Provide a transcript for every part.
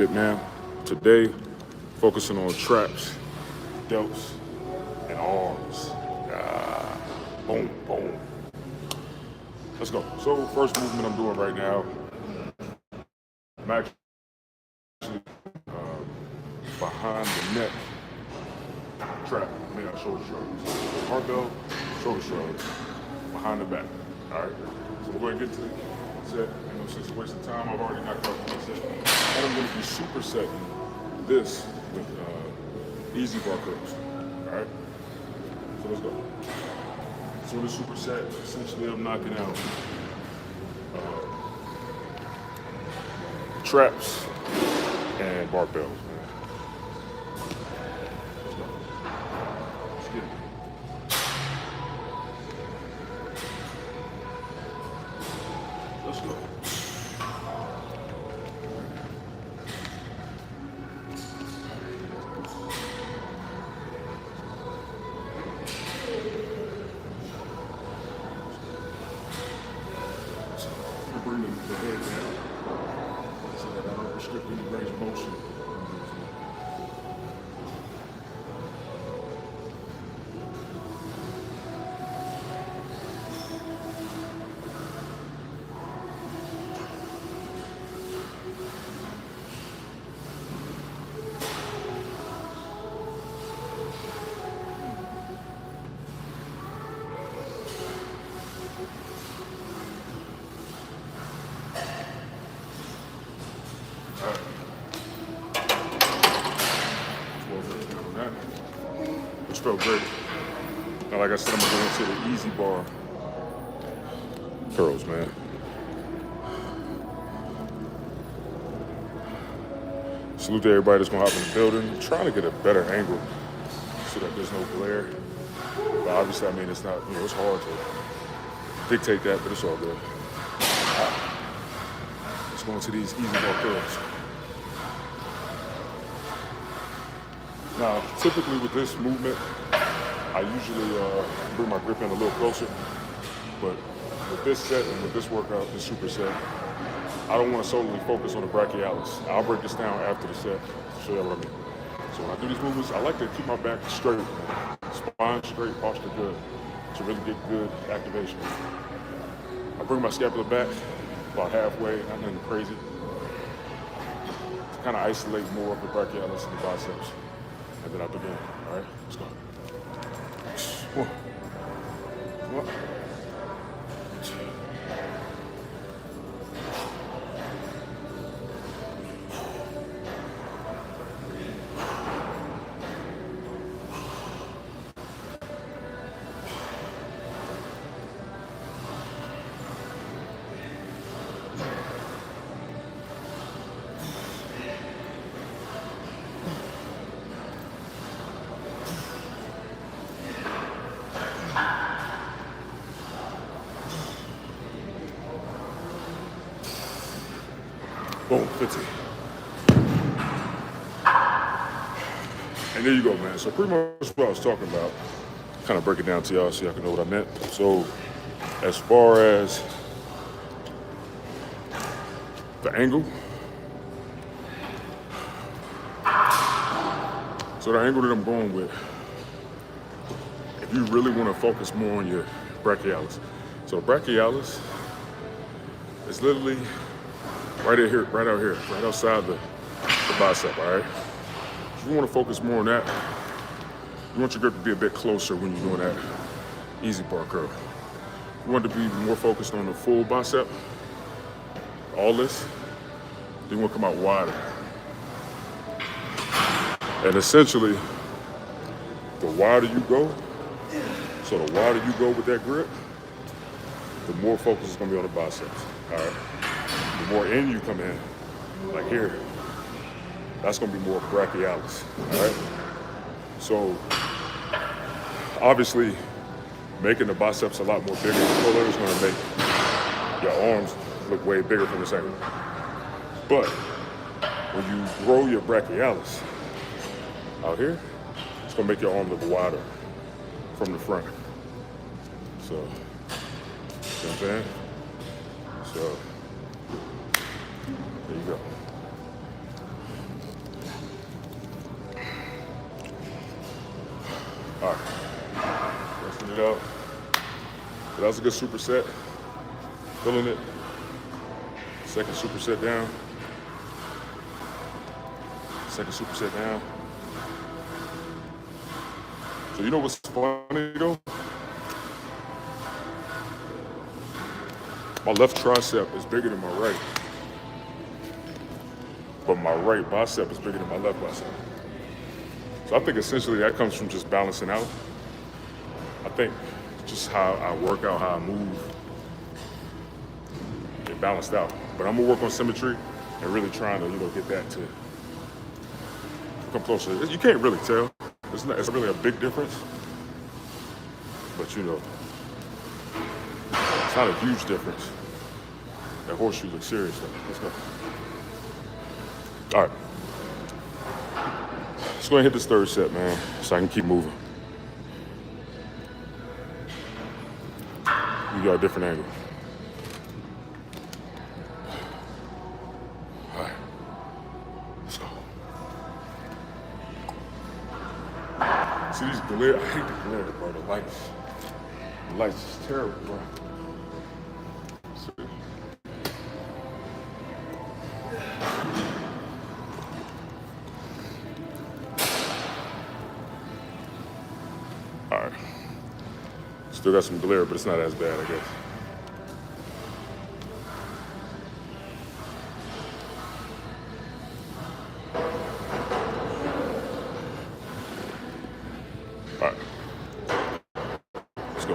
Man. Today, focusing on traps, delts, and arms. Boom, boom. Let's go. So first movement I'm doing right now, I'm actually behind the neck trap, shoulder shrugs. Barbell, shoulder shrugs, behind the back. All right. So we're going to get to the set. Since wasting time, I've already knocked out one set. And I'm going to be supersetting this with easy bar curls. All right. So let's go. So the superset, essentially, I'm knocking out traps and barbells, man. Let's go. Let's get it. Let's go. Bringing the head down so that I don't restrict any range of motion. Which felt great. Now, like I said, I'm going to the easy bar curls, man. Salute to everybody that's going to hop in the building. I'm trying to get a better angle so that there's no glare. But obviously, it's not, it's hard to dictate that, but it's all good. Let's go into these easy bar curls. Now, typically with this movement, I usually bring my grip in a little closer, but with this set and with this workout, this superset, I don't want to solely focus on the brachialis. I'll break this down after the set to show you what I mean. So when I do these movements, I like to keep my back straight, spine straight, posture good, to really get good activation. I bring my scapula back about halfway, not nothing crazy, to kind of isolate more of the brachialis and the biceps. And then I begin. All right, let's go. One. Two. Boom, 50. And there you go, man. So pretty much what I was talking about, kind of break it down to y'all so y'all can know what I meant. So as far as the angle, so the angle that I'm going with, if you really want to focus more on your brachialis. So the brachialis is literally right out here, right outside the bicep, all right? If you want to focus more on that, you want your grip to be a bit closer when you're doing that easy bar curl. If you want to be more focused on the full bicep, all this, then you want to come out wider. And essentially, the wider you go, so the wider you go with that grip, the more focus is going to be on the biceps, all right? The more in you come in, like here, that's gonna be more brachialis, all right? So, obviously, making the biceps a lot more bigger and fuller is gonna make your arms look way bigger from this angle. But, when you grow your brachialis out here, it's gonna make your arm look wider from the front. So, you know what I'm saying? So, there you go. All right, resting it out. But that was a good superset. Feeling it. Second superset down. Second superset down. So you know what's funny though? My left tricep is bigger than my right. But my right bicep is bigger than my left bicep. So I think essentially that comes from just balancing out. I think just how I work out, how I move, it balanced out. But I'm gonna work on symmetry and really trying to, get that to come closer. You can't really tell. It's really a big difference. But it's not a huge difference. That horseshoe looks serious though. Let's go. All right. Let's go ahead and hit this third set, man, so I can keep moving. You got a different angle. All right. Let's go. See these glare? I hate the glare, bro. The lights is terrible, bro. See. All right. Still got some glare, but it's not as bad, I guess. All right. Let's go.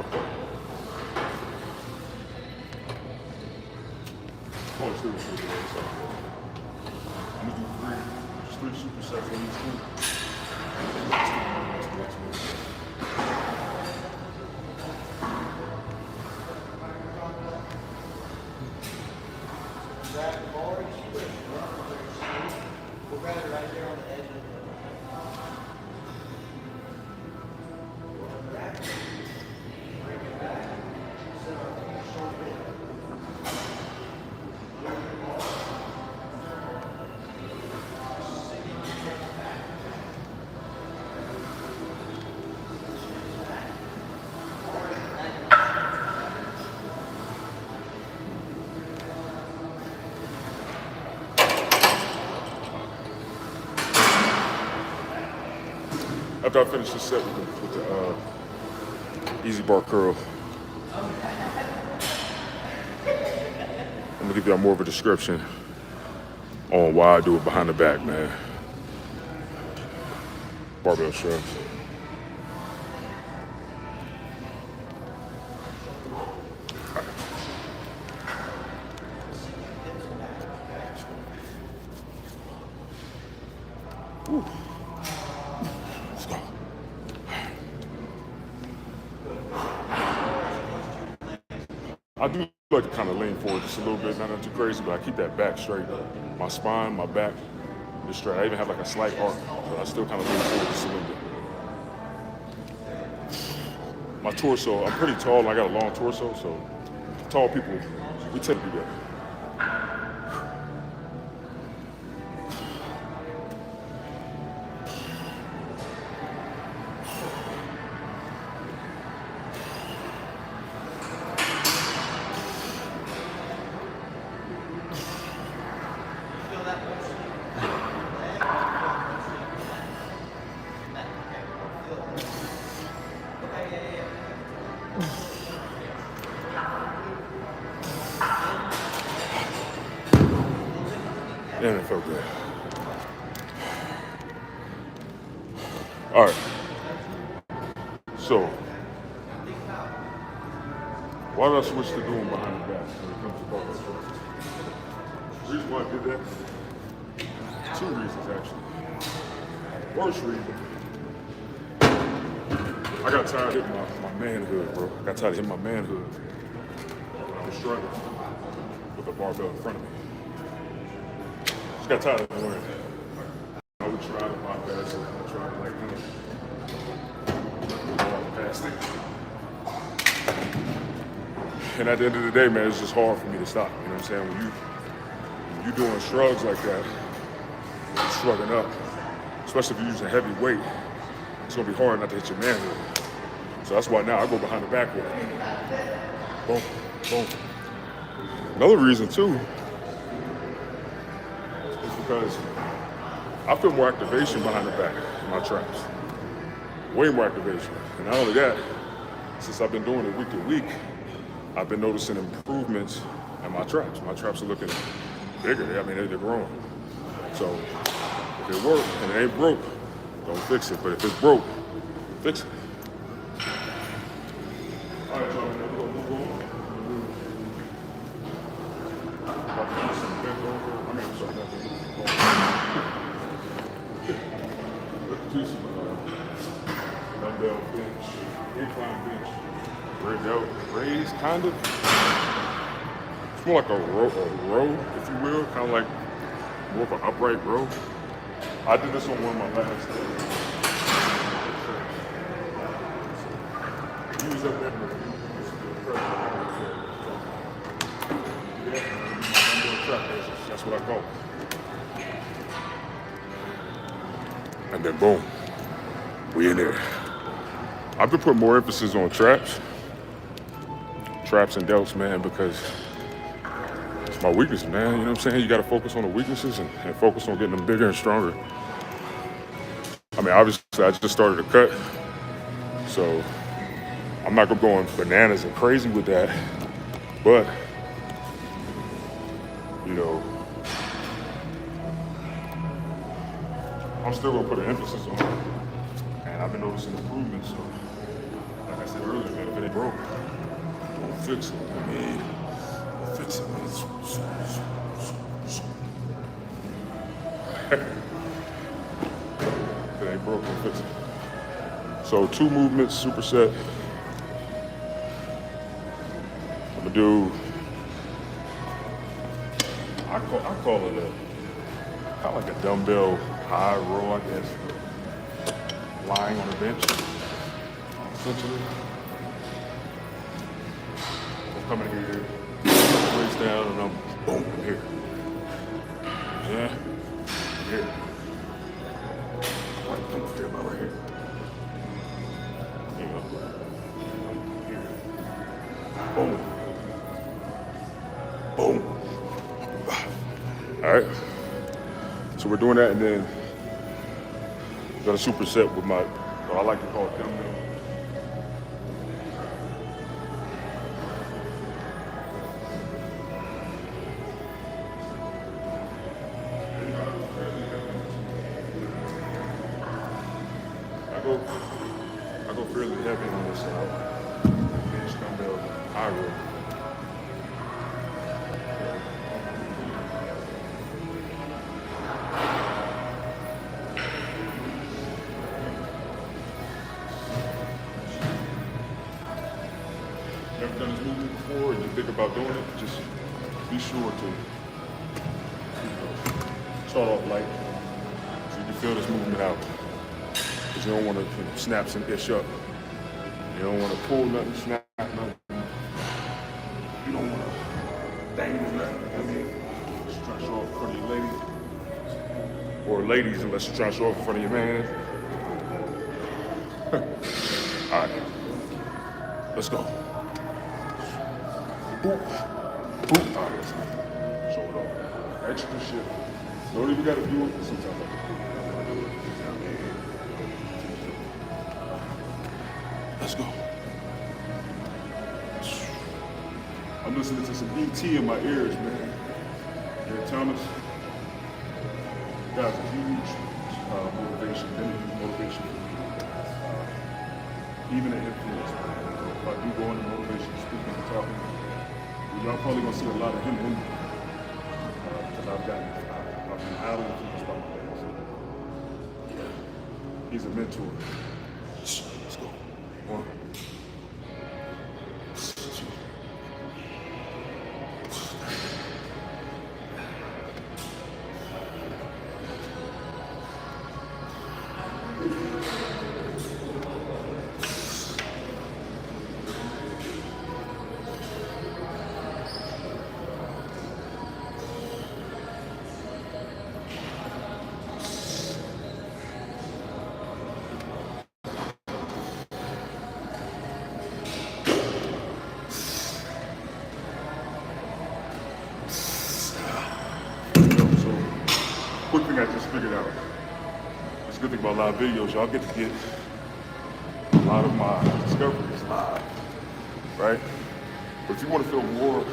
I'm gonna do three supersets on each one. After I finish this set with the easy bar curl, I'm gonna give y'all more of a description on why I do it behind the back, man. Barbell shrugs. Ooh. Let's go. I do like to kind of lean forward just a little bit, not too crazy, but I keep that back straight. My spine, my back is straight. I even have like a slight arc, but I still kind of lean forward just a little bit. My torso, I'm pretty tall and I got a long torso, so tall people, we tend to do that. Damn, it felt good. All right. So, why did I switch to doing behind the back when it comes to barbell shrugs? The reason why I did that, two reasons actually. First reason, I got tired of hitting my manhood, bro. I got tired of hitting my manhood when I was struggling with a barbell in front of me. Just got tired of doing it. I would try to bypass it. I tried to walk past it. And at the end of the day, man, it's just hard for me to stop. You know what I'm saying? When you doing shrugs like that, you're shrugging up, especially if you're using heavy weight, it's gonna be hard not to hit your man with it. So that's why now I go behind the back with it. Boom, boom. Another reason too is because I feel more activation behind the back in my traps. Way more activation. And not only that, since I've been doing it week to week, I've been noticing improvements in my traps. My traps are looking bigger. I mean, they're growing. So if it works and it ain't broke, don't fix it. But if it's broke, fix it. All right, y'all, we're gonna move on. About to do some bent over. I mean, I'm sorry, not bent over. Let's do some dumbbell bench, incline bench, raised, kind of. It's more like a row, if you will, kind of like more of an upright row. I did this on one of my last days. Use up that row. That's what I call it. And then boom, we in there. I've been putting more emphasis on traps and delts, man, because it's my weakness, man. You know what I'm saying? You got to focus on the weaknesses and focus on getting them bigger and stronger. I mean, obviously, I just started a cut, so I'm not gonna go going bananas and crazy with that, but you know, I'm still gonna put an emphasis on it, and I've been noticing improvements. So, like I said earlier, man, if it ain't broke, don't fix it. I mean, fix it, man. If it ain't broke, don't fix it. So 2 movements, superset. I'm gonna do. I call it a kind of like a dumbbell high row, I guess, lying on a bench, essentially. I'm coming here, waist down, and I'm boom, here. Yeah, here. Right here, about right here. There you go. Here. Boom. Boom. All right. So we're doing that, and then got a superset with my, what I like to call dumbbell. I go fairly heavy on this bench dumbbell high row. Never done this movement before and you think about doing it, just be sure to start off light so you can feel this movement out. Because you don't want to snap some ish up. You don't want to pull nothing, snap nothing. You don't want to dangle nothing. I mean, just try to show up in front of your ladies. Or ladies, unless you're trying to show up in front of your man. All right, let's go. Boop. Boop. All right, let's show it off. Extra shit. Don't even got to do it, but sometimes I can. Let's go. I'm listening to some ET in my ears, man. Gary Thomas. Guy's a huge motivation, been a huge motivation for me. Even an influence, man. If I do go into motivation, speaking and talking, y'all probably gonna see a lot of him in me. Because I've been highly influenced by my dad. So, yeah, he's a mentor. Let's go. 1, 2. I just figured out. It's a good thing about live videos, y'all get to get a lot of my discoveries live, right? But if you want to feel more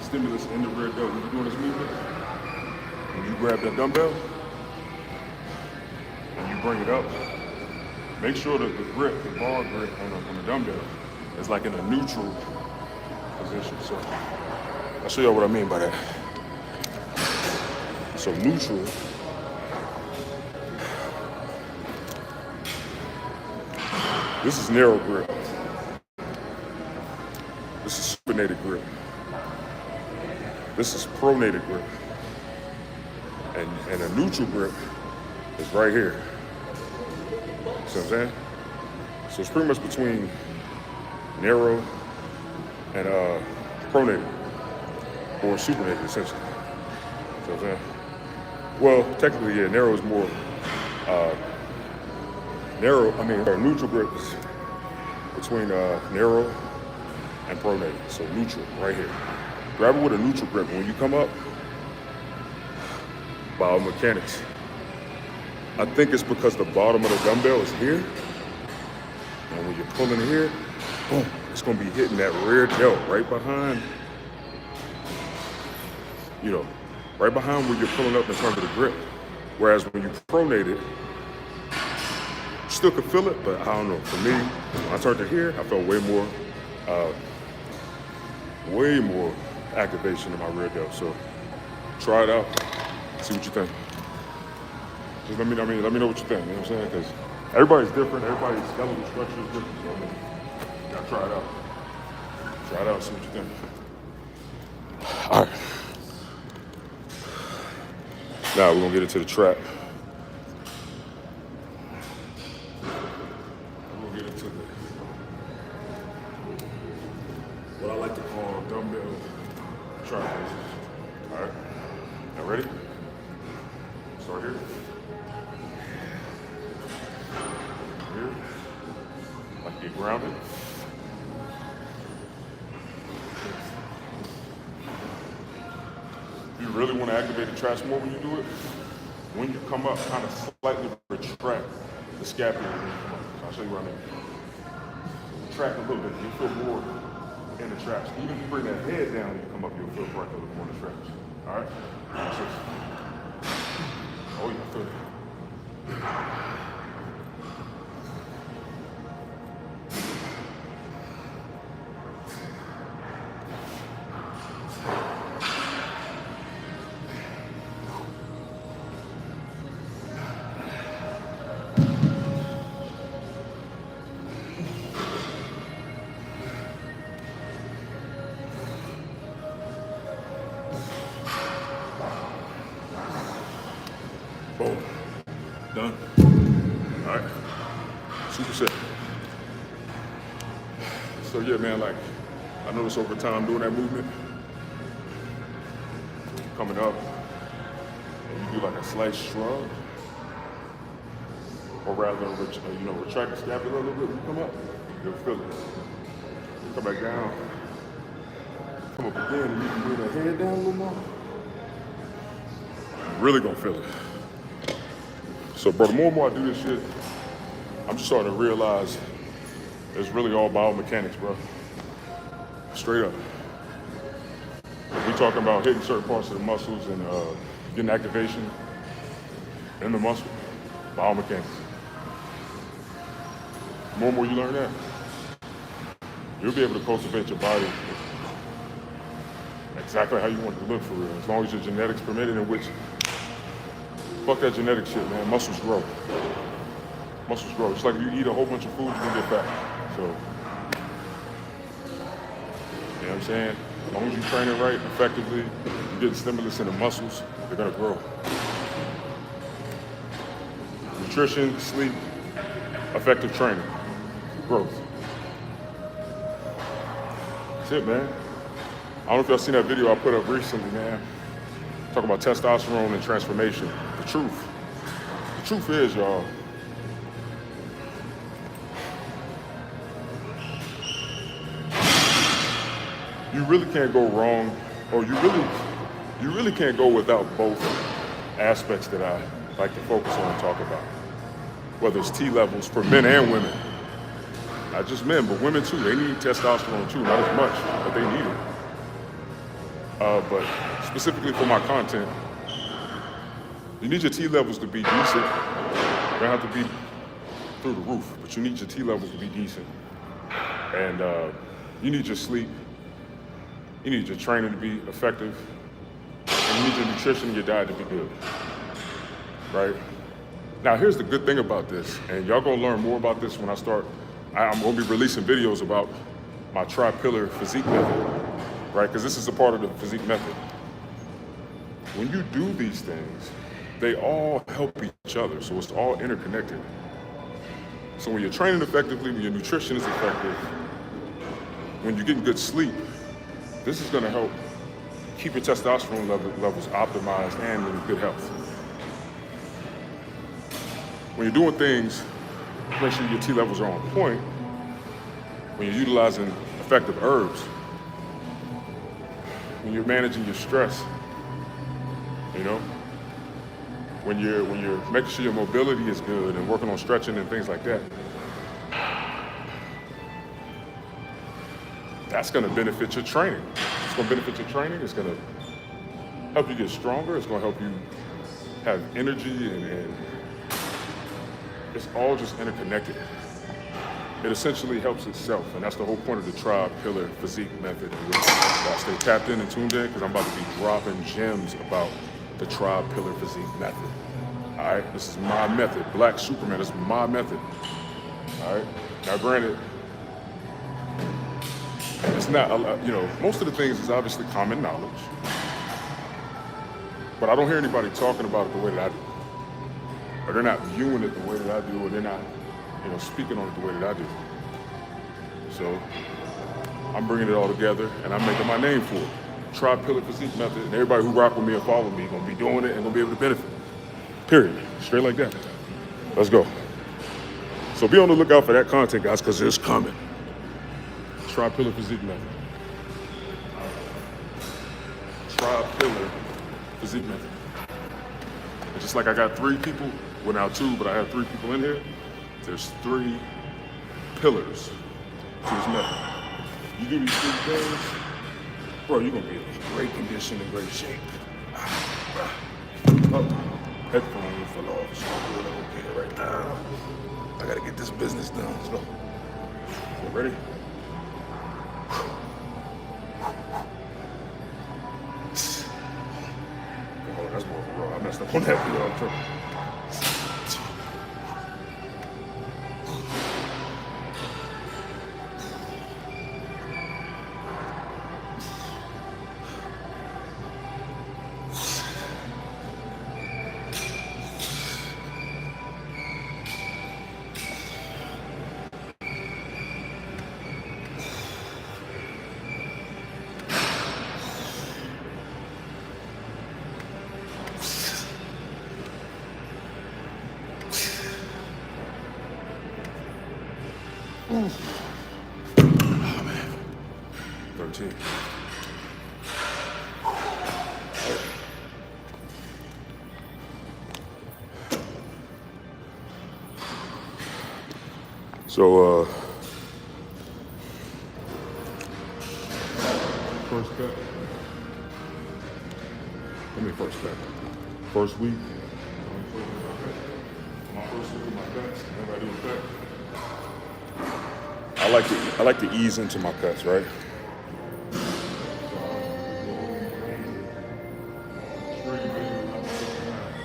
stimulus in the rear delt when you're doing this movement, when you grab that dumbbell and you bring it up, make sure that the grip, the bar grip on the dumbbell is like in a neutral position. So I'll show y'all what I mean by that. So neutral, this is narrow grip. This is supinated grip. This is pronated grip. And a neutral grip is right here. See what I'm saying? So it's pretty much between narrow and pronated, or supinated essentially. See what I'm saying? Well, technically, yeah, narrow is more, our neutral grip is between narrow and pronated. So neutral, right here. Grab it with a neutral grip. When you come up, biomechanics. I think it's because the bottom of the dumbbell is here. And when you're pulling here, boom, it's gonna be hitting that rear delt right behind, right behind where you're pulling up in terms of the grip. Whereas when you pronate it, you still could feel it, but I don't know. For me, when I turned it here, I felt way more activation in my rear delt. So try it out, see what you think. Just let me know what you think, you know what I'm saying? Because everybody's different, everybody's skeletal structure is different, so you gotta try it out. Try it out, see what you think. All right. Now we're gonna get into the trap. We're gonna get into what I like to call dumbbell trap races. All right, now ready? Start here. Here, like get grounded. You really want to activate the traps more when you do it. When you come up, kind of slightly retract the scapula when you come up. So I'll show you right now. Retract a little bit, you'll feel more in the traps. Even if you bring that head down when you come up, you'll feel right a little more in the traps. All right? Watch this. Oh, yeah, feel it. Boom. Done. All right. Super set. So yeah, man, like I noticed over time doing that movement, coming up, and you do like a slight shrug, or rather, retract the scapula a little bit when you come up, you'll feel it. You come back down, come up again, and you can bring that head down a little more. You're really gonna feel it. So, bro, the more and more I do this shit, I'm just starting to realize it's really all biomechanics, bro. Straight up. We talking about hitting certain parts of the muscles and getting activation in the muscle, biomechanics. The more and more you learn that, you'll be able to cultivate your body exactly how you want it to look for real, as long as your genetics permit it, in which fuck that genetic shit, man. Muscles grow. Muscles grow. It's like if you eat a whole bunch of food, you're gonna get fat. So, you know what I'm saying? As long as you train it right, effectively, you're getting stimulus in the muscles, they're gonna grow. Nutrition, sleep, effective training, growth. That's it, man. I don't know if y'all seen that video I put up recently, man. Talking about testosterone and transformation. The truth is, y'all, you really can't go wrong, or you really can't go without both aspects that I like to focus on and talk about. Whether it's T levels for men and women. Not just men, but women too. They need testosterone too, not as much, but they need it. But specifically for my content, you need your T levels to be decent. You don't have to be through the roof, but you need your T levels to be decent. And you need your sleep. You need your training to be effective. And you need your nutrition and your diet to be good, right? Now, here's the good thing about this, and y'all gonna learn more about this when I start. I'm gonna be releasing videos about my tri-pillar physique method, right? Because this is a part of the physique method. When you do these things, they all help each other, so it's all interconnected. So when you're training effectively, when your nutrition is effective, when you're getting good sleep, this is gonna help keep your testosterone levels optimized and in good health. When you're doing things, make sure your T levels are on point. When you're utilizing effective herbs, when you're managing your stress, you know, when you're making sure your mobility is good and working on stretching and things like that, that's gonna benefit your training. It's gonna benefit your training. It's gonna help you get stronger. It's gonna help you have energy and it's all just interconnected. It essentially helps itself, and that's the whole point of the tri-pillar physique method. I'll stay tapped in and tuned in because I'm about to be dropping gems about the tri-pillar physique method. All right, this is my method. Black Superman, this is my method. All right, now granted, it's not, you know, most of the things is obviously common knowledge, but I don't hear anybody talking about it the way that I do. Or they're not viewing it the way that I do, or they're not, you know, speaking on it the way that I do. So I'm bringing it all together, and I'm making my name for it. Tri-pillar physique method, and everybody who rock with me and follow me gonna be doing it and gonna be able to benefit. Period. Straight like that. Let's go. So be on the lookout for that content, guys, because it's coming. Tri-pillar physique method. Tri-pillar physique method. And just like I got 3 people, well now 2, but I have 3 people in here, there's 3 pillars to this method. You do these 3 things, bro, you're gonna be in great condition and great shape. Oh, headphones fell off, so I'm doing okay right now. I gotta get this business done, let's go. You ready? Oh, that's more of a roll. I messed up on that video, I'm tripping. Oh man, 13. So, first cut. Let me first cut. First week. My first week of my cuts. Whenever I do a cut, I like to ease into my cuts, right?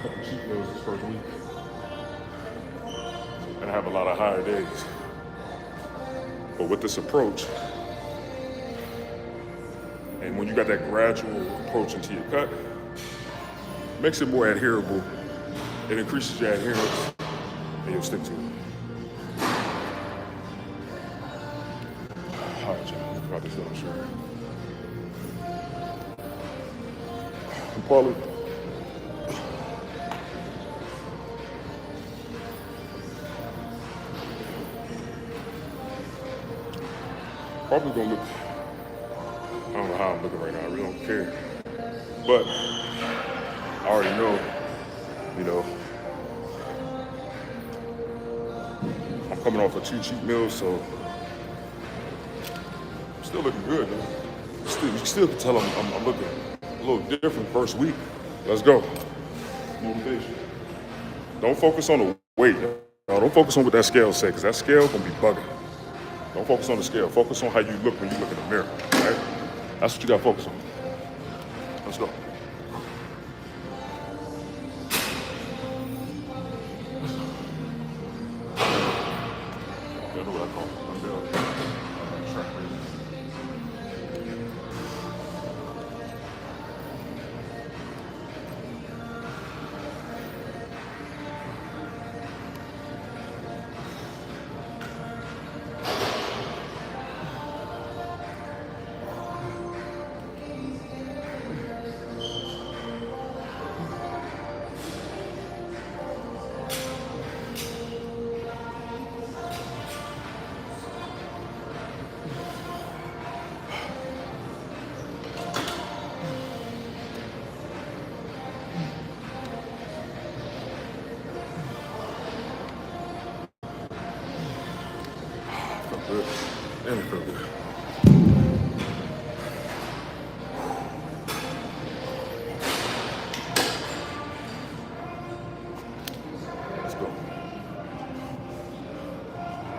Couple cheat meals this first week, and I have a lot of higher days. But with this approach, and when you got that gradual approach into your cut, it makes it more adherable. It increases your adherence, and you'll stick to it. All right, y'all. Look about this little shirt. I'm probably gonna look. I don't know how I'm looking right now. I really don't care. But I already know You know, I'm coming off of 2 cheat meals, so I'm still looking good, man. You still can tell I'm looking a little different first week. Let's go. Motivation. Don't focus on the weight. No, don't focus on what that scale says, because that scale gonna be bugging. Don't focus on the scale. Focus on how you look when you look in the mirror, right? That's what you gotta focus on. Let's go. You know what I call it? Track race. Felt good. Damn, it felt good. Let's go.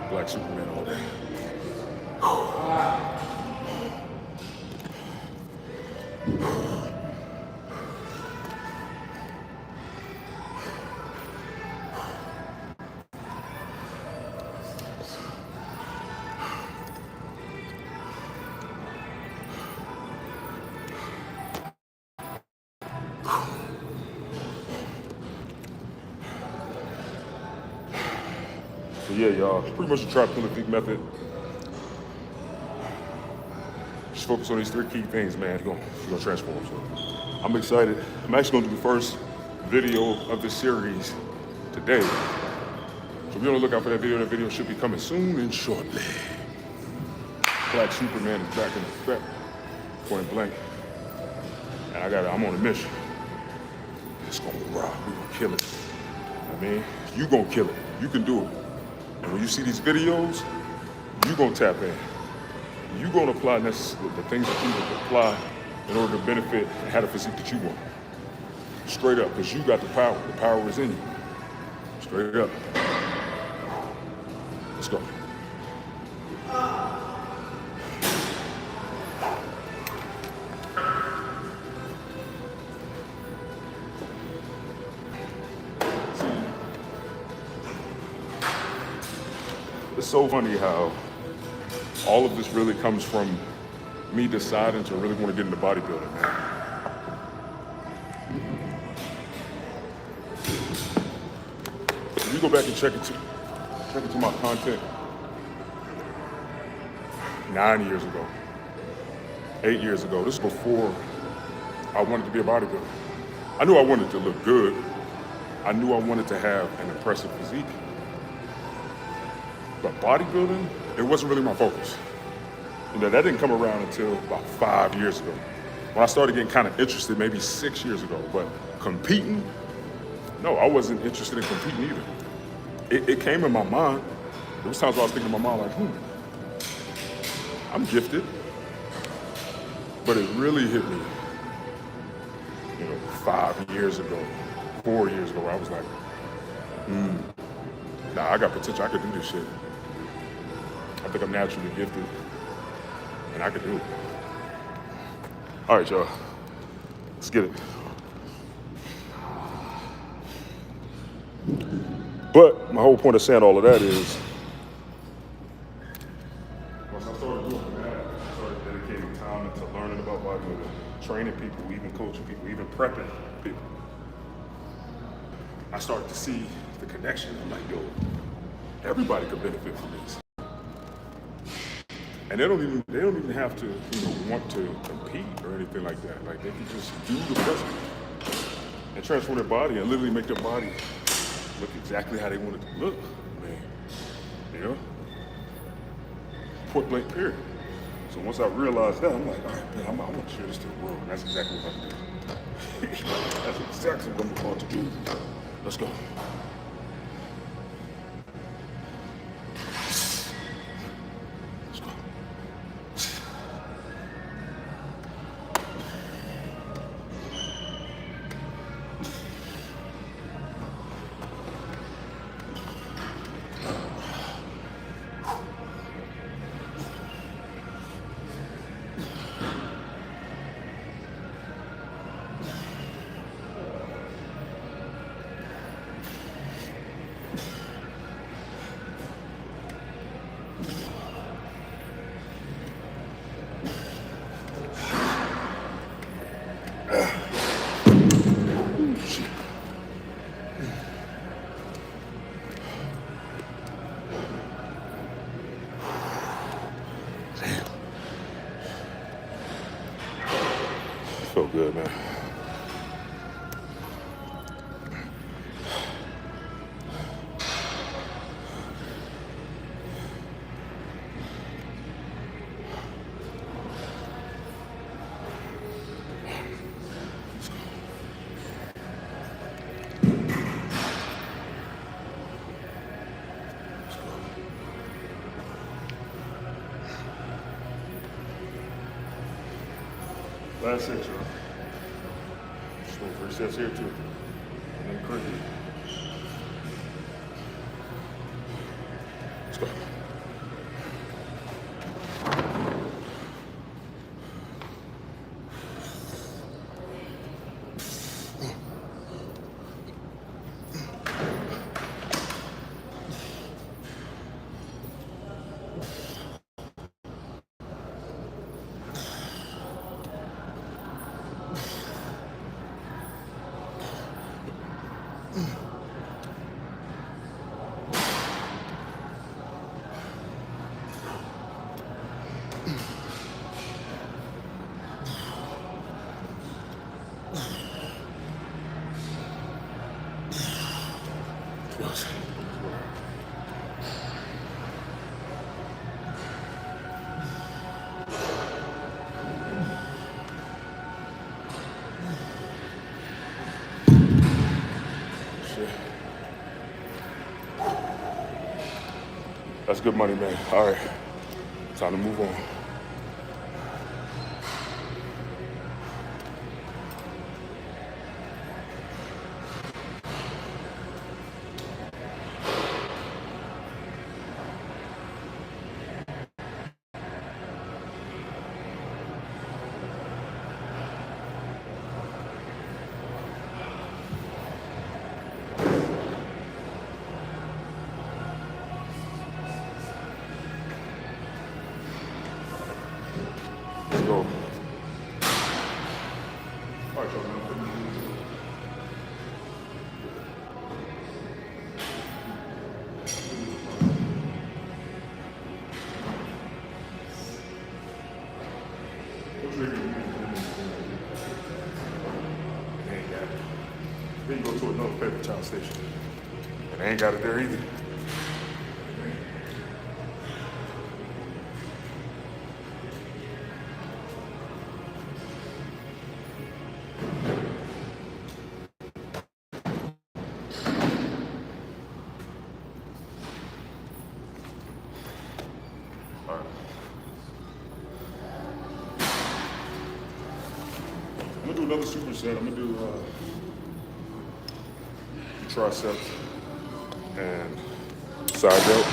Black Superman all day. So yeah, y'all, pretty much the trap peak method. Just focus on these 3 key things, man. You're gonna transform. So I'm excited. I'm actually gonna do the first video of this series today. So be on the lookout for that video. That video should be coming soon and shortly. Black Superman is back in effect, point blank. And I'm on a mission. It's gonna rock. We're gonna kill it. I mean, you gonna kill it. You can do it. And when you see these videos, you gonna tap in. You gonna apply the things that you would apply in order to benefit and have the physique that you want. Straight up, because you got the power. The power is in you. Straight up. Let's go. It's so funny how all of this really comes from me deciding to really want to get into bodybuilding, man. If you go back and check into my content 9 years ago, 8 years ago, this is before I wanted to be a bodybuilder. I knew I wanted to look good. I knew I wanted to have an impressive physique. But bodybuilding, it wasn't really my focus. You know, that didn't come around until about 5 years ago. When I started getting kind of interested, maybe 6 years ago. But competing, no, I wasn't interested in competing either. It came in my mind. There was times where I was thinking in my mind like, I'm gifted. But it really hit me, 5 years ago, 4 years ago, where I was like, nah, I got potential, I could do this shit. I think I'm naturally gifted, and I could do it. All right, y'all, let's get it. But my whole point of saying all of that is, once I started doing that, I started dedicating time into learning about bodybuilding, training people, even coaching people, even prepping people. I started to see the connection. I'm like, yo, everybody could benefit from this. And they don't even have to, want to compete or anything like that. Like, they can just do the best and transform their body and literally make their body look exactly how they want it to look, man. Point blank period. So once I realized that, I'm like, all right, man, I want to share this to the world. And that's exactly what I'm doing. That's exactly what I'm about to do. Let's go. Let's go. Felt good, man. Last 6, y'all. Just doing 3 sets here, too. And then cricket. Let's go. That's good money, man. All right, time to move on. Let's go. All right, y'all. Then you go to another paper towel station. And they ain't got it there either. All right. I'm gonna do another superset. I'm gonna do triceps and side delt.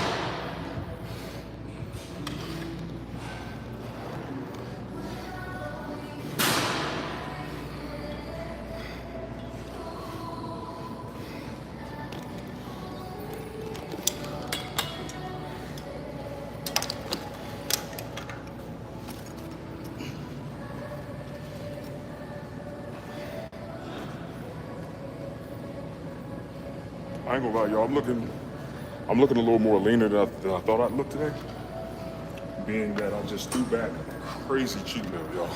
I ain't gonna lie, y'all. I'm looking a little more leaner than I thought I'd look today. Being that I just threw back a crazy cheat meal, y'all.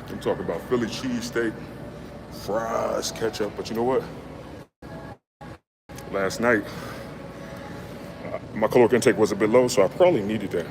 I'm talking about Philly cheesesteak, fries, ketchup. But you know what? Last night, my caloric intake was a bit low, so I probably needed that.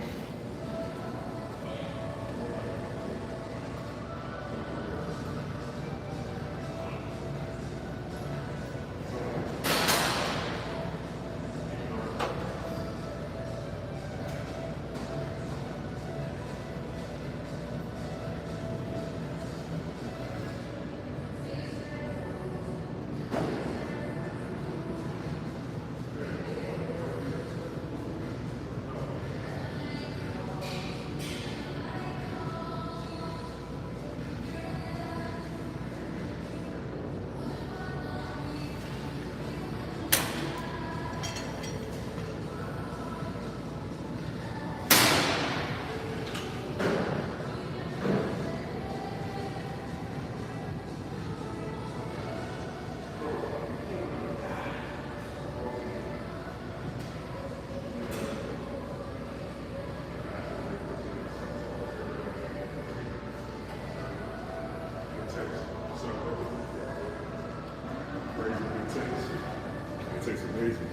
tastes amazing.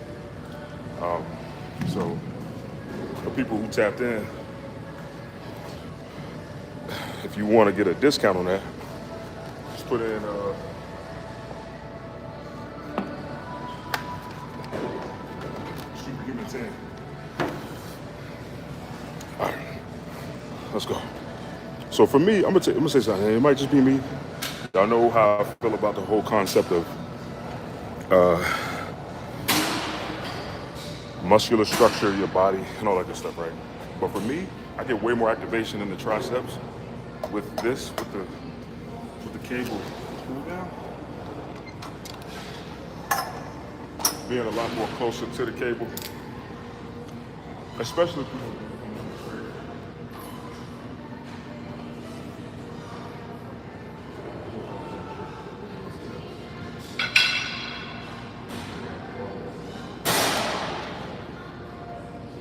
So for people who tapped in, if you want to get a discount on that, just put in Superhuman 10. All right, let's go. So for me, I'm gonna say something. It might just be me. Y'all know how I feel about the whole concept of muscular structure of your body and all that good stuff, right? But for me, I get way more activation in the triceps with the cable pull down, being a lot more closer to the cable, especially.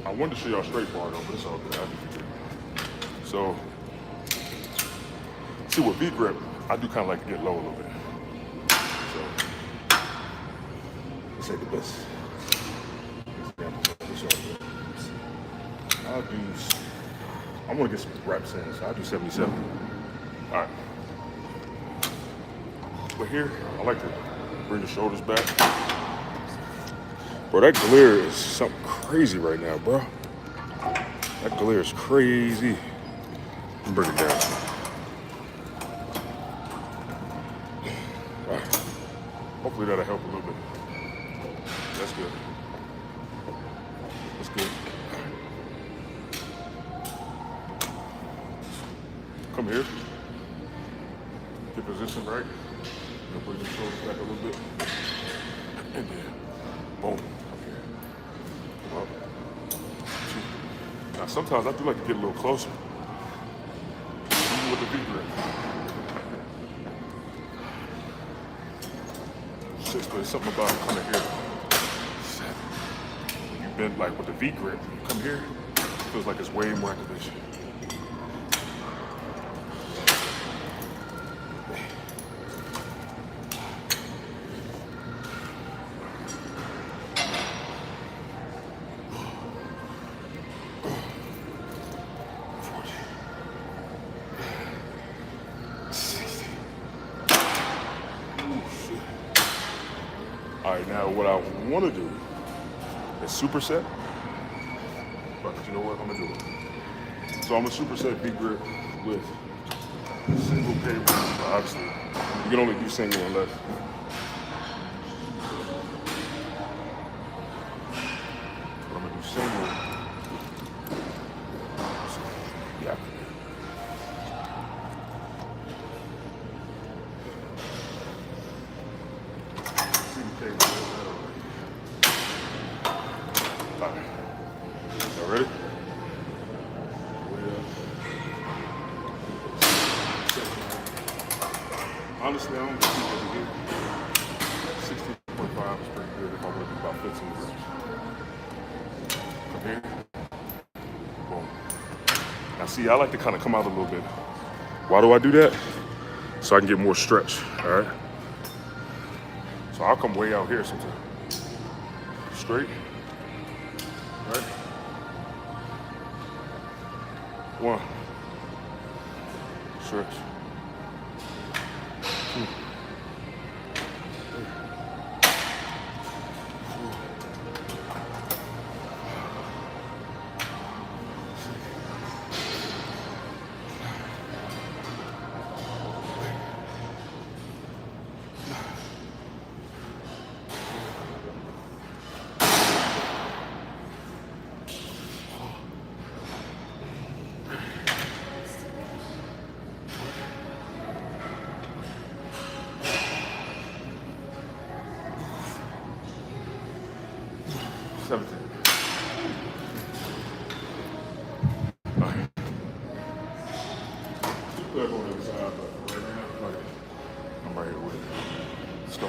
I wanted to show y'all straight bar though, but it's all good. So, see with V-grip, I do kind of like to get low a little bit. So, this ain't the best example, but it's all good. I want to get some reps in, so I'll do 77. All right. But here, I like to bring the shoulders back. Bro, that glare is something crazy right now, bro. That glare is crazy. Let me bring it down. All right. Hopefully that'll help a little bit. That's good. That's good. Come here. Get position right. Bring your shoulders back a little bit. And then, boom. Up. Now sometimes I do like to get a little closer. Even with the V-grip. But there's something about coming here. When you've been like with the V-grip, you come here, it feels like it's way more activation. All right, now what I want to do is superset, but you know what, I'm gonna do it. So I'm gonna superset V-grip with single cable. Obviously, you can only do single unless. But I'm gonna do single. Yeah. Y'all ready? Honestly, I don't think over here. 16.5 is pretty good if I want to do about 15 reps. Come here. Boom. Now see, I like to kind of come out a little bit. Why do I do that? So I can get more stretch, all right? So I'll come way out here sometimes. Straight. Right? One. Stretch. Two. 17. All right. Good on the other side, but right now, I'm right here with it. Let's go.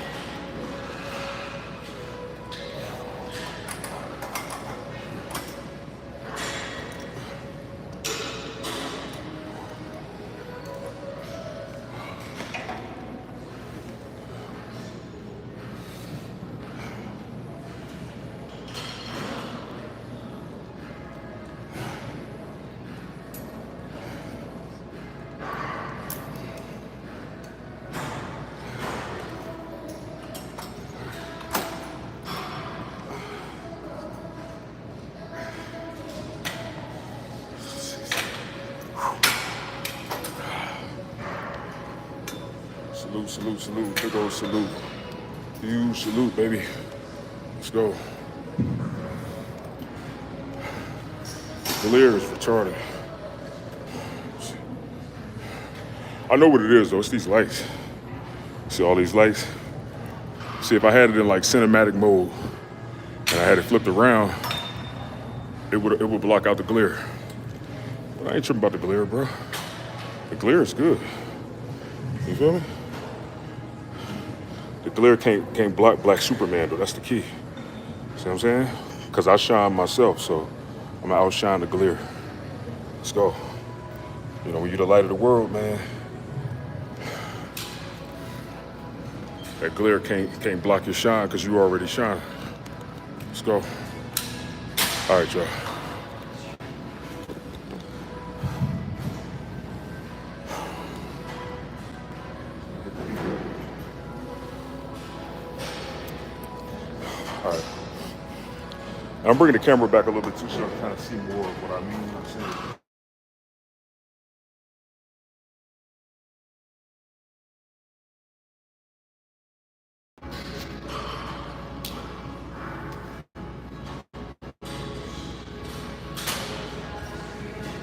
salute, salute, big old salute. Huge salute, baby. Let's go. Glare is retarded. I know what it is though, it's these lights. See all these lights? See, if I had it in like cinematic mode and I had it flipped around, it would block out the glare. But I ain't tripping about the glare, bro. The glare is good. You feel me? The glare can't block Black Superman though, that's the key. See what I'm saying? Because I shine myself, so I'm gonna outshine the glare. Let's go. You know, when you're the light of the world, man, that glare can't block your shine because you already shine. Let's go. All right, y'all. All right. I'm bringing the camera back a little bit too so I can kind of see more of what I mean. I'm saying.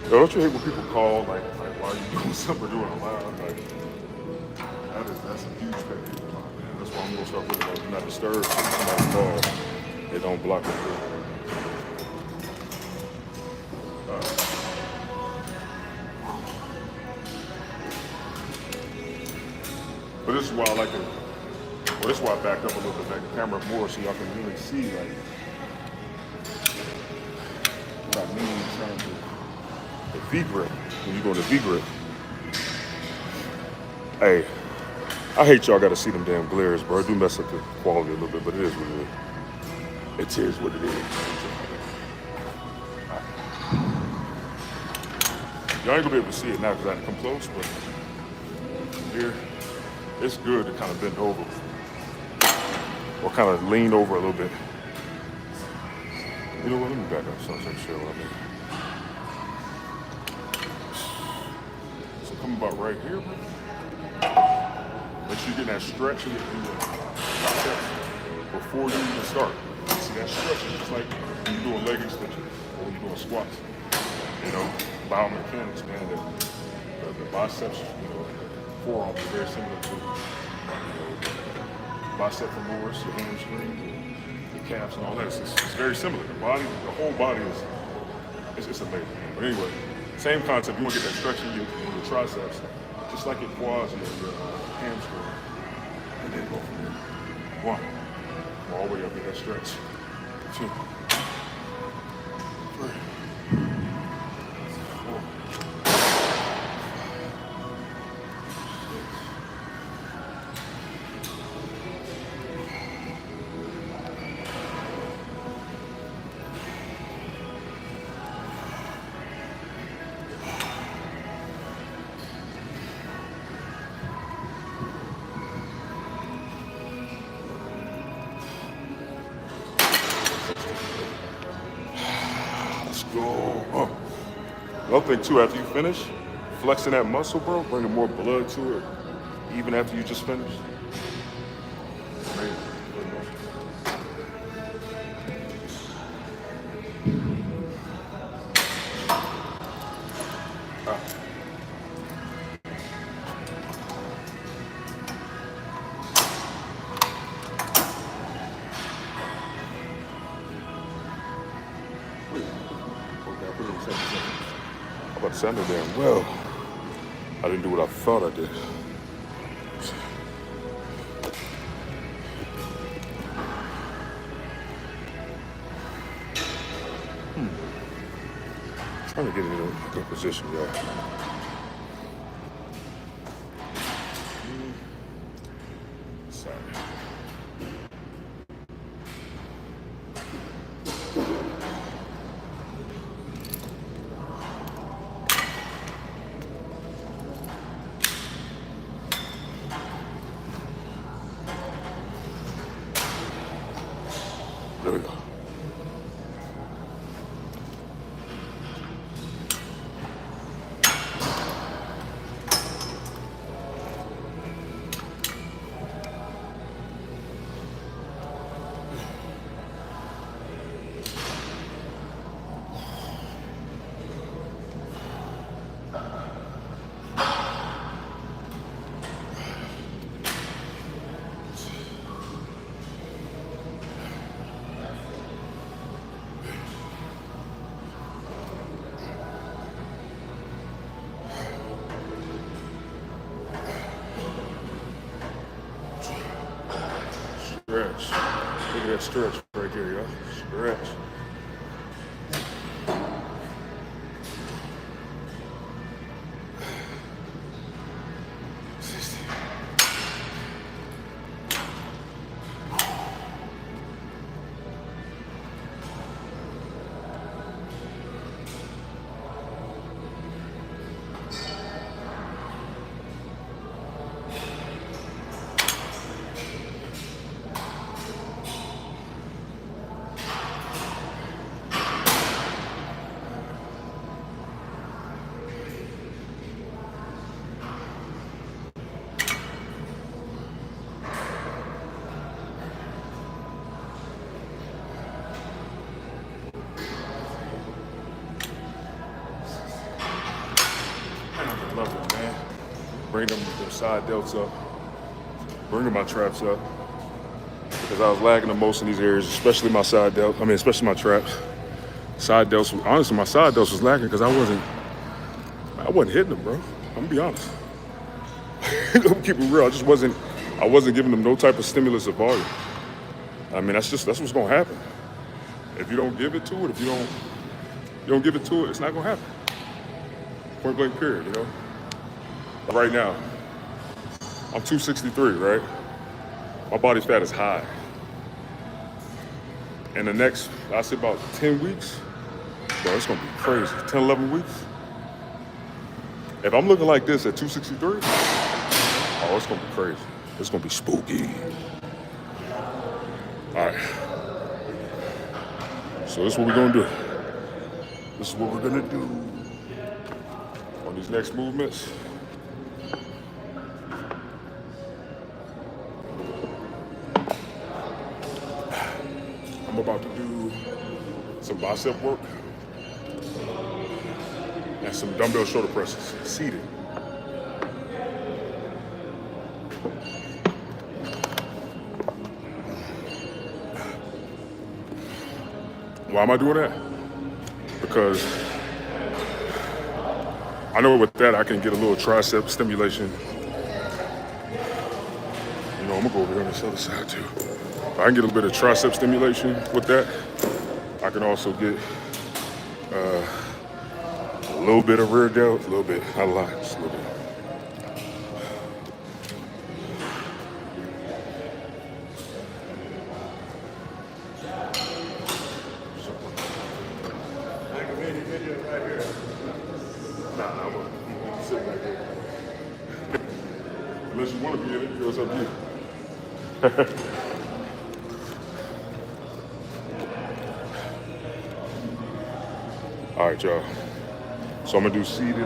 Yo, don't you hate when people call like why are you doing something or doing it loud? Like that's a huge pet peeve of mine, man. That's why I'm gonna start putting like do not disturb. Somebody call, they don't block it. But this is why I like to. Well, this is why I backed up a little bit, back the camera more so y'all can really see like what I mean in terms of the V grip. When you go to V grip. Hey, I hate y'all gotta see them damn glares, bro. It do mess up the quality a little bit, but it is what it is. It is what it is. Y'all ain't gonna be able to see it now because I had to come close, but here, it's good to kind of bend over or kind of lean over a little bit. You know what? Let me back up so I can show what I mean. So come about right here, bro. Make sure you get that stretch in your biceps before you even start. See, that stretch is just like when you're doing leg extensions or when you're doing squats. You know, biomechanics, man. The biceps, you know, forearms are very similar to bicep femoris, your hamstring, your calves, and all that. It's very similar. The body, the whole body is it's amazing. But anyway, same concept. You want to get that stretch in your triceps, just like your quads and your hamstring, and then go from there. One, all the way up in that stretch. 2, 3. Go. Another thing too, after you finish, flexing that muscle, bro, bringing more blood to it, even after you just finished. Amazing. I'm about to say I know damn well I didn't do what I thought I did. Trying to get it in a good position, y'all. Sorry. There we go. stretch right here, y'all. Stretch. Love it, man. Bring them side delts up. Bringing my traps up. Because I was lagging the most in these areas, especially my side delt. I mean, especially my traps. Side delts, honestly, my side delts was lagging because I wasn't hitting them, bro. I'm gonna be honest. I'm gonna keep it real. I wasn't giving them no type of stimulus or volume. I mean, that's what's gonna happen. If you don't give it to it, if you don't give it to it, it's not gonna happen. Point blank period, you know? Right now, I'm 263, right? My body fat is high. In the next, I say about 10 weeks, bro, it's gonna be crazy. 10, 11 weeks. If I'm looking like this at 263, oh, it's gonna be crazy. It's gonna be spooky. All right. So this is what we're gonna do. This is what we're gonna do on these next movements. I'm about to do some bicep work and some dumbbell shoulder presses, seated. Why am I doing that? Because I know with that I can get a little tricep stimulation. You know, I'm gonna go over here on this other side too. If I can get a bit of tricep stimulation with that, I can also get a little bit of rear delt, a little bit, not a lot, just a little bit. Nah, I'm gonna sit back there. Unless you want to be in it, it's up to you. All right, y'all. So I'm gonna do seated.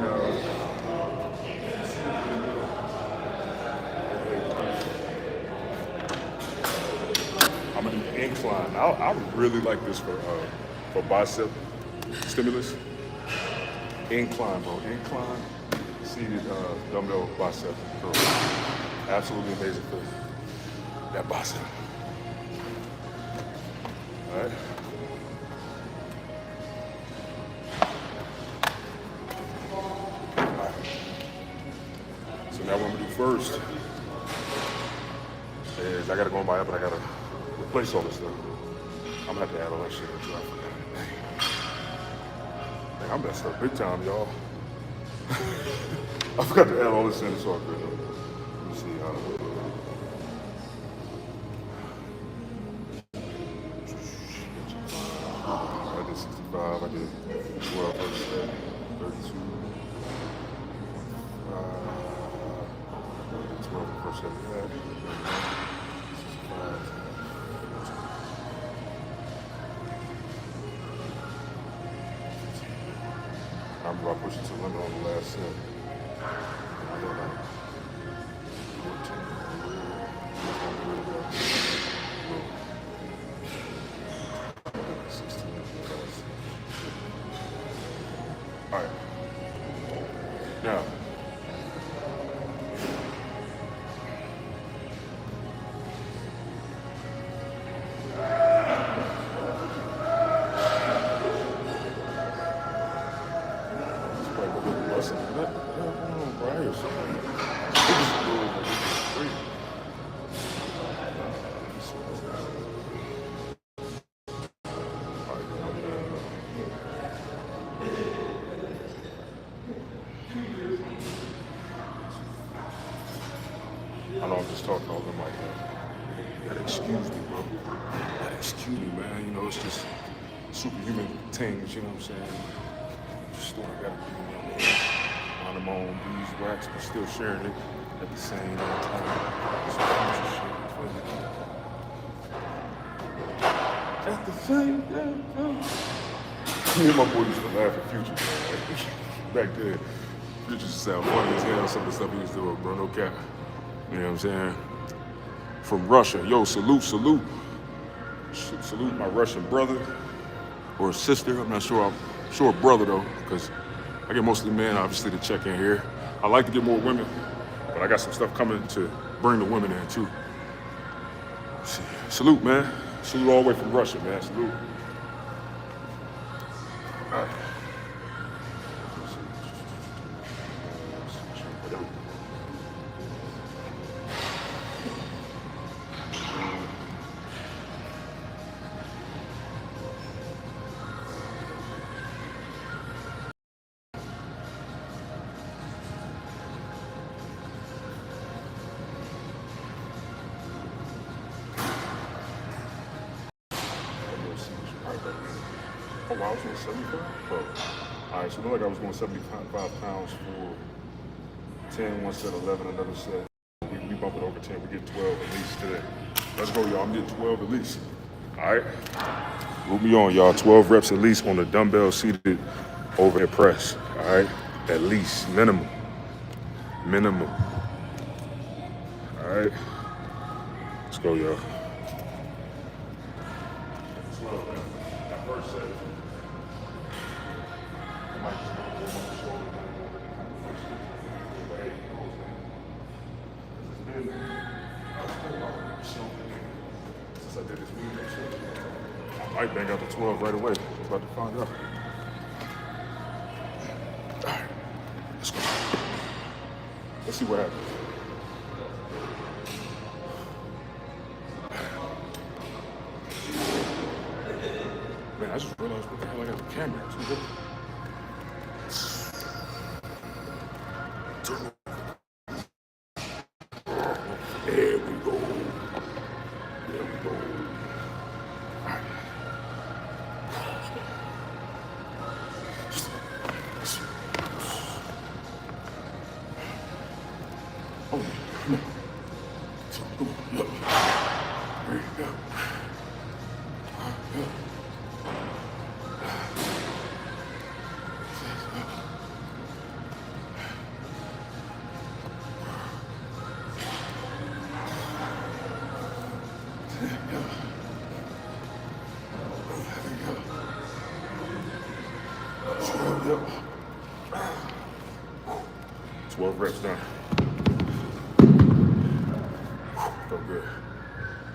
I'm gonna do incline. I really like this for bicep stimulus. Incline, bro. Incline, seated dumbbell bicep curl. Absolutely amazing for that bicep. All right. So now what I'm gonna do first is I gotta go on my app and I gotta replace all this stuff. I'm gonna have to add all that shit into it. Dang, I messed up big time, y'all. I forgot to add all this in, it's all good. Let me see. I did 65, I did 12, 37, 32. 12 the first set of that. 65. I'm about to push it to the limit on the last set. I got like 14. All right. Now. know, it's just superhuman things, you know what I'm saying? Just doing what I gotta do, you know what I mean? Minding my own beeswax, but still sharing it at the same time. It's future shit, you feel me? At the same time. Me and my boy used to laugh at Future, man. Back then. Future used to sound funny as hell, some of the stuff he used to do, bro, no cap. You know what I'm saying? From Russia, yo, salute. Salute my Russian brother or sister. I'm not sure. I'm sure brother though, because I get mostly men, obviously, to check in here. I like to get more women, but I got some stuff coming to bring the women in too. Salute, man. Salute all the way from Russia, man. Salute. All right. Oh, wow, I was going 75? Oh. All right, so it looked like I was going 75 pounds for 10, one set, 11, another set. We bump it over 10. We get 12 at least today. Let's go, y'all. I'm getting 12 at least. All right? Root me on, y'all. 12 reps at least on the dumbbell seated overhead press. All right? At least. Minimum. All right? Let's go, y'all. 12, man. That first set. I might just go on the shoulder. Since I did this meeting, I might bang out the 12 right away. I'm about to find out. All right, let's go. Let's see what happens. Man, I just realized what the hell I got the camera. There we go. Oh, come on. Come on, look. There you go. Yep. 12 reps done. Felt good.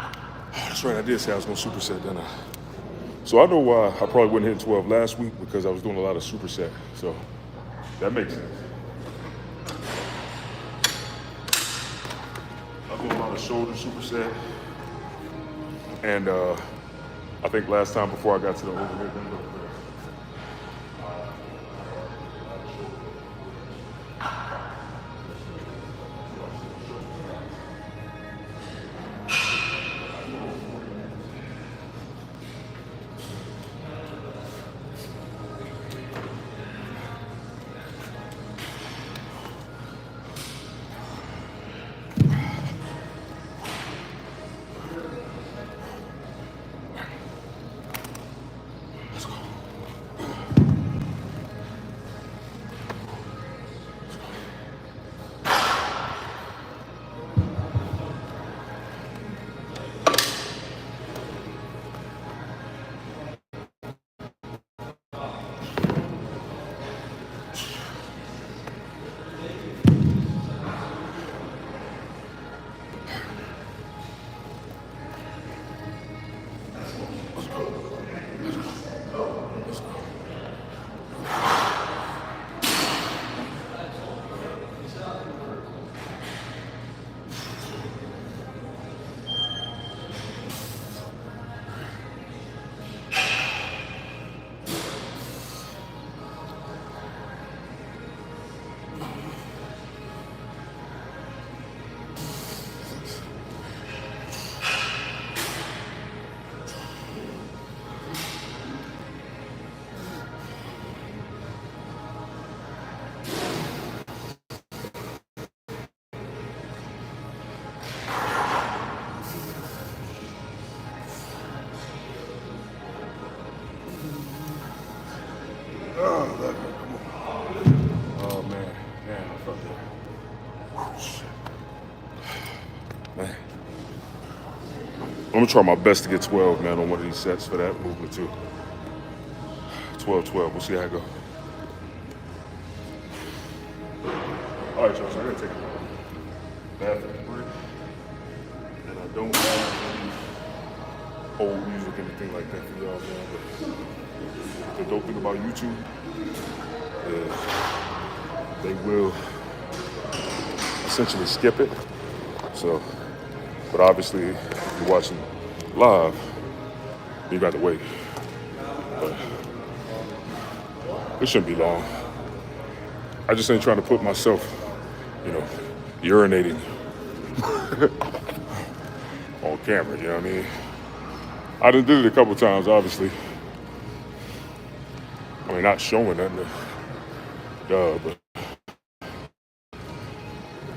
Oh, that's right, I did say I was gonna superset, didn't I? So I know why I probably wasn't hitting 12 last week, because I was doing a lot of superset. So that makes sense. I was doing a lot of shoulder superset. And I think last time before I got to the overhead window, let's go. I'm gonna try my best to get 12, man, on one of these sets for that movement too. 12, 12. We'll see how it goes. All right, y'all. So I gotta take a bathroom break, and I don't have any old music, anything like that for y'all, man. But the dope thing about YouTube is they will essentially skip it. So, but obviously, if you're watching live, you got to wait. But it shouldn't be long. I just ain't trying to put myself, urinating on camera, you know what I mean? I done did it a couple times, obviously. I mean, not showing nothing, but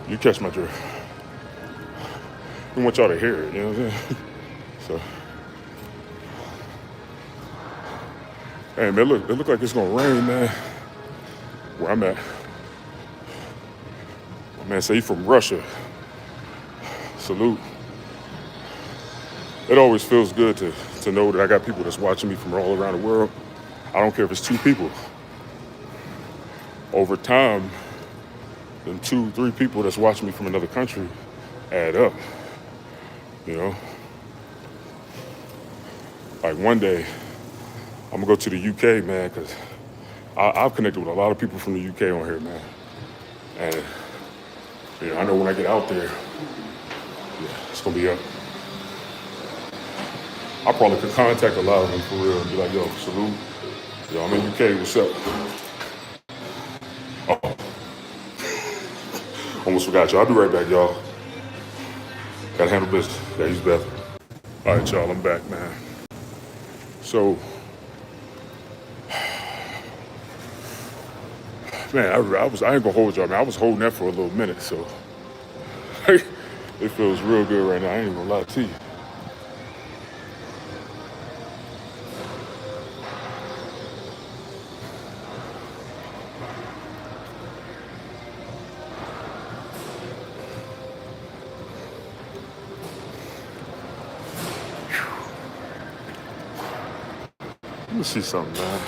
you catch my drift. I want y'all to hear it, you know what I'm saying? So, hey, man, it look like it's gonna rain, man, where I'm at. My man say he from Russia. Salute. It always feels good to know that I got people that's watching me from all around the world. I don't care if it's 2 people. Over time, them 2, 3 people that's watching me from another country add up, you know? Like one day, I'm gonna go to the UK, man, because I've connected with a lot of people from the UK on here, man. And, I know when I get out there, it's gonna be up. I probably could contact a lot of them for real and be like, yo, salute. Yo, I'm in UK, what's up? Oh. Almost forgot y'all. I'll be right back, y'all. Gotta handle business. Gotta use the bathroom. All right, y'all, I'm back, man. So, man, I ain't gonna hold y'all, man. I was holding that for a little minute, so it feels real good right now. I ain't gonna lie to you. Let me see something, man.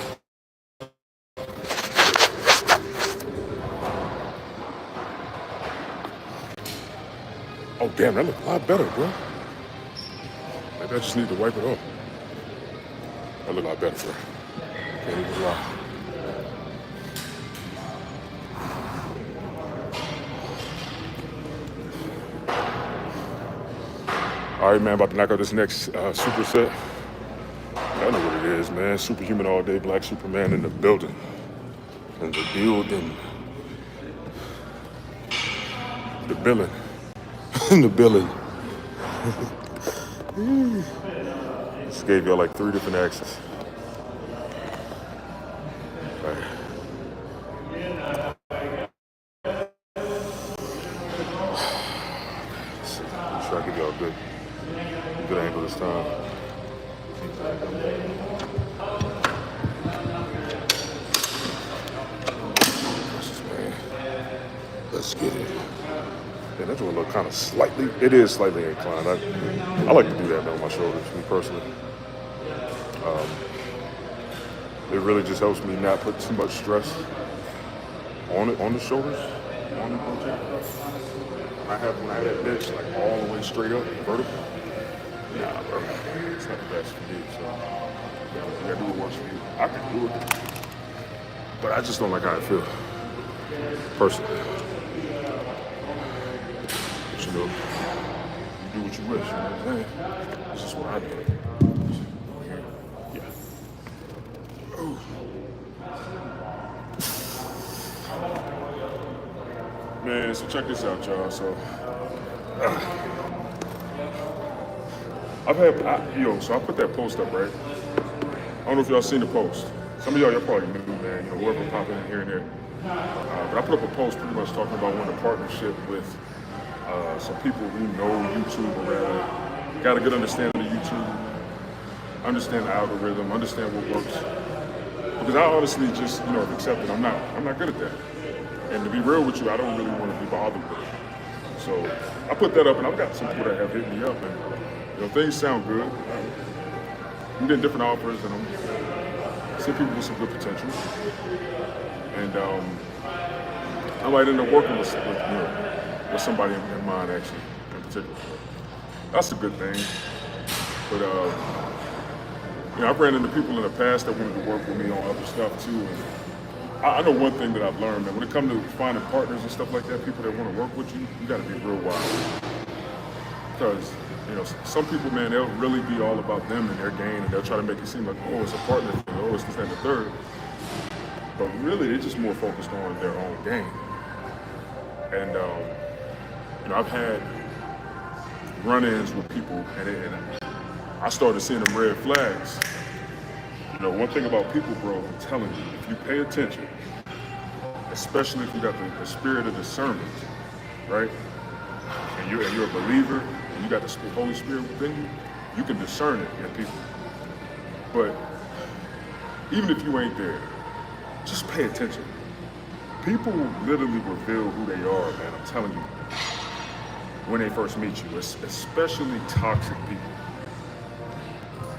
Oh, damn, that look a lot better, bro. Maybe I just need to wipe it off. That look a lot better, bro. Can't even lie. All right, man, about to knock out this next superset. I know what it is, man. Superhuman all day, Black Superman in the building. In the building. The billing. In the billing. Just gave y'all like 3 different accents. All right. Let's try to give y'all a good angle this time. Let's get it. Yeah, that joint look kind of slightly, it is slightly inclined. I like to do that on my shoulders, me personally. It really just helps me not put too much stress on the shoulders, on the rotate. When I have that bench like all the way straight up, vertical, nah, bro, it's not the best for me. So you gotta do what works for you. I can do it, but I just don't like how I feel, personally. But you do what you wish. You know what I'm saying? This is what I do. Yeah. Ooh. Man, so check this out, y'all. So, so I put that post up, right? I don't know if y'all seen the post. Some of y'all probably knew, man, whoever pop in here and there. But I put up a post pretty much talking about wanting a partnership with some people who know YouTube, or rather, got a good understanding of YouTube, understand the algorithm, understand what works. Because I honestly just, have accepted I'm not good at that. And to be real with you, I don't really want to be bothered with it. So I put that up, and I've got some people that have hit me up, and things sound good. I'm getting different offers, and I'm seeing people with some good potential. And I might end up working with somebody in mind, actually, in particular. That's a good thing. But I've ran into people in the past that wanted to work with me on other stuff too. And I know one thing that I've learned, man. When it comes to finding partners and stuff like that, people that want to work with you, you got to be real wise. Because some people, man, they'll really be all about them and their gain, and they'll try to make it seem like, oh, it's a partner thing, oh, it's this, that, and the third. But really, they're just more focused on their own gain. And I've had run-ins with people, and I started seeing them red flags. One thing about people, bro, I'm telling you, if you pay attention, especially if you got the spirit of discernment, right? And you're a believer, and you got the Holy Spirit within you, you can discern it in people. But even if you ain't there, just pay attention. People will literally reveal who they are, man, I'm telling you, when they first meet you, especially toxic people.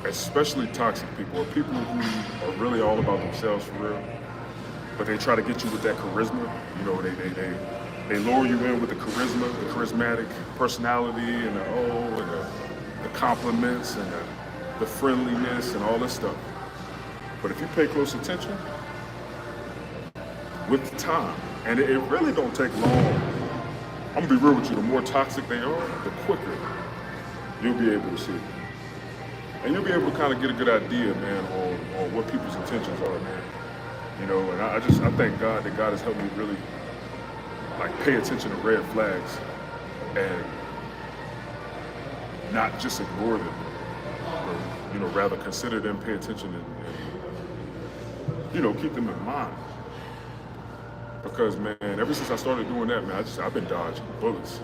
Especially toxic people, or people who are really all about themselves for real, but they try to get you with that charisma. They lure you in with the charisma, the charismatic personality, and the compliments, and the friendliness, and all this stuff. But if you pay close attention, with the time, and it really don't take long. I'm gonna be real with you, the more toxic they are, the quicker you'll be able to see it. And you'll be able to kind of get a good idea, man, on what people's intentions are, man. And I thank God that God has helped me really, pay attention to red flags and not just ignore them, but, rather consider them, pay attention, and keep them in mind. Because, man, ever since I started doing that, man, I've been dodging bullets.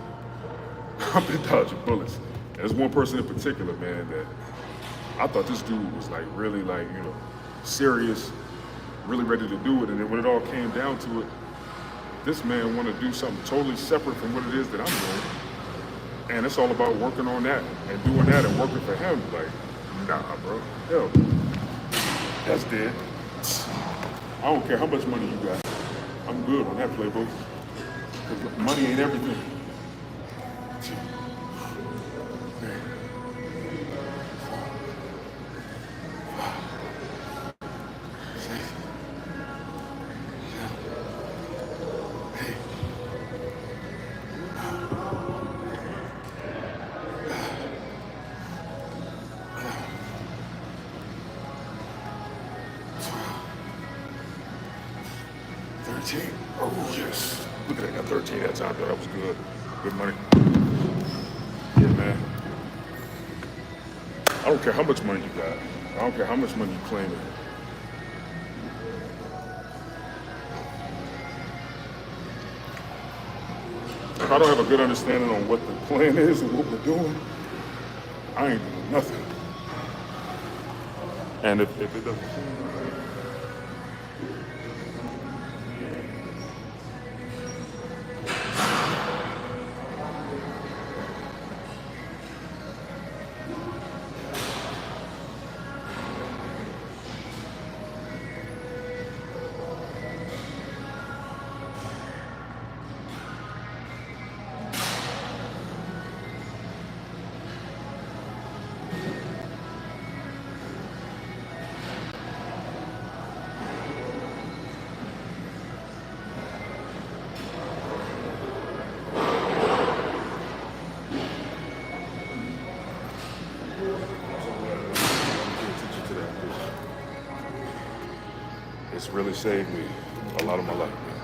I've been dodging bullets. And there's one person in particular, man, that I thought this dude was really serious, really ready to do it. And then when it all came down to it, this man wanted to do something totally separate from what it is that I'm doing. And it's all about working on that and doing that and working for him. Nah, bro, hell, that's dead. I don't care how much money you got. I'm good on that playbook. Because money ain't everything. Oh, yes. Look at that, I got 13 that time, though. That was good. Good money. Yeah, man. I don't care how much money you got. I don't care how much money you claiming. If I don't have a good understanding on what the plan is and what we're doing, I ain't doing nothing. And if it doesn't seem right, it's really saved me a lot of my life, man.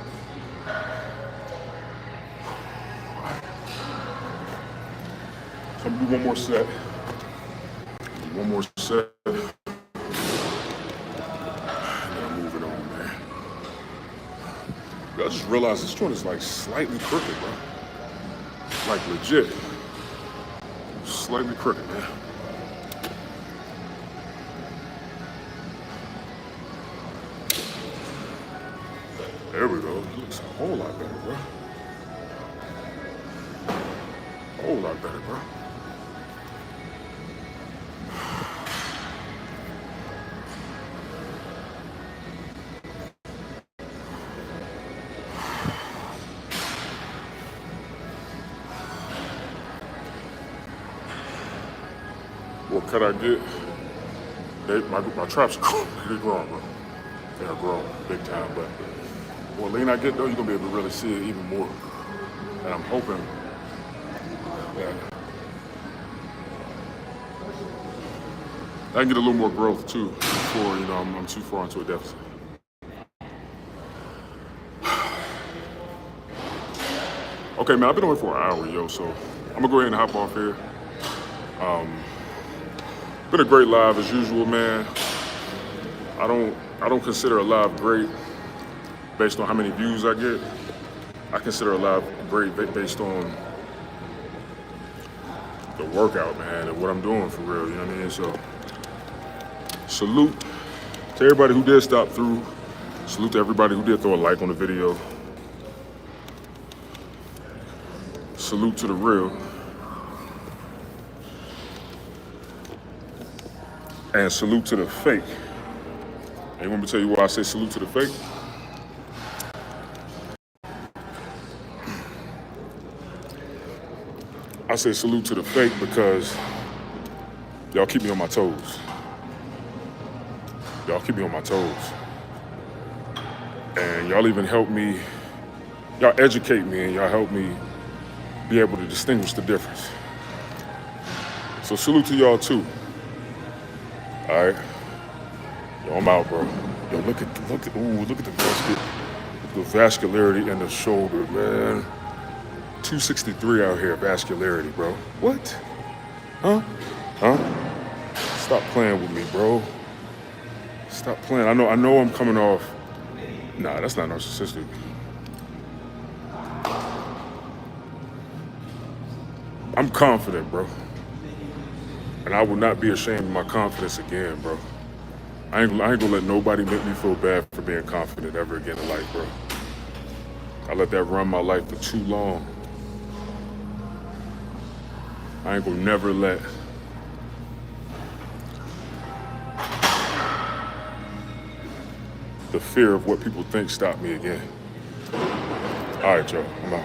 So I'm gonna do one more set. One more set. And then I'm moving on, man. I just realized this joint is slightly crooked, bro. Legit. Slightly crooked, man. There we go. It looks a whole lot better, bro. A whole lot better, bro. cut I get, my traps are growing, bro. They are growing big time. But what lean I get though, you're gonna be able to really see it even more. And I'm hoping that I can get a little more growth too before I'm too far into a deficit. Okay, man, I've been away for an hour, yo, so I'm gonna go ahead and hop off here. Been a great live as usual, man. I don't consider a live great based on how many views I get. I consider a live great based on the workout, man, and what I'm doing for real, you know what I mean? So, salute to everybody who did stop through. Salute to everybody who did throw a like on the video. Salute to the real. And salute to the fake. And you want me to tell you why I say salute to the fake? I say salute to the fake because y'all keep me on my toes. Y'all keep me on my toes. And y'all even help me, y'all educate me and y'all help me be able to distinguish the difference. So salute to y'all too. All right. Yo, I'm out, bro. Yo, look at the vascularity in the shoulder, man. 263 out here, vascularity, bro. What? Huh? Stop playing with me, bro. Stop playing. I know I'm coming off. Nah, that's not narcissistic. I'm confident, bro. And I will not be ashamed of my confidence again, bro. I ain't gonna let nobody make me feel bad for being confident ever again in life, bro. I let that run my life for too long. I ain't gonna never let the fear of what people think stop me again. All right, y'all, I'm out.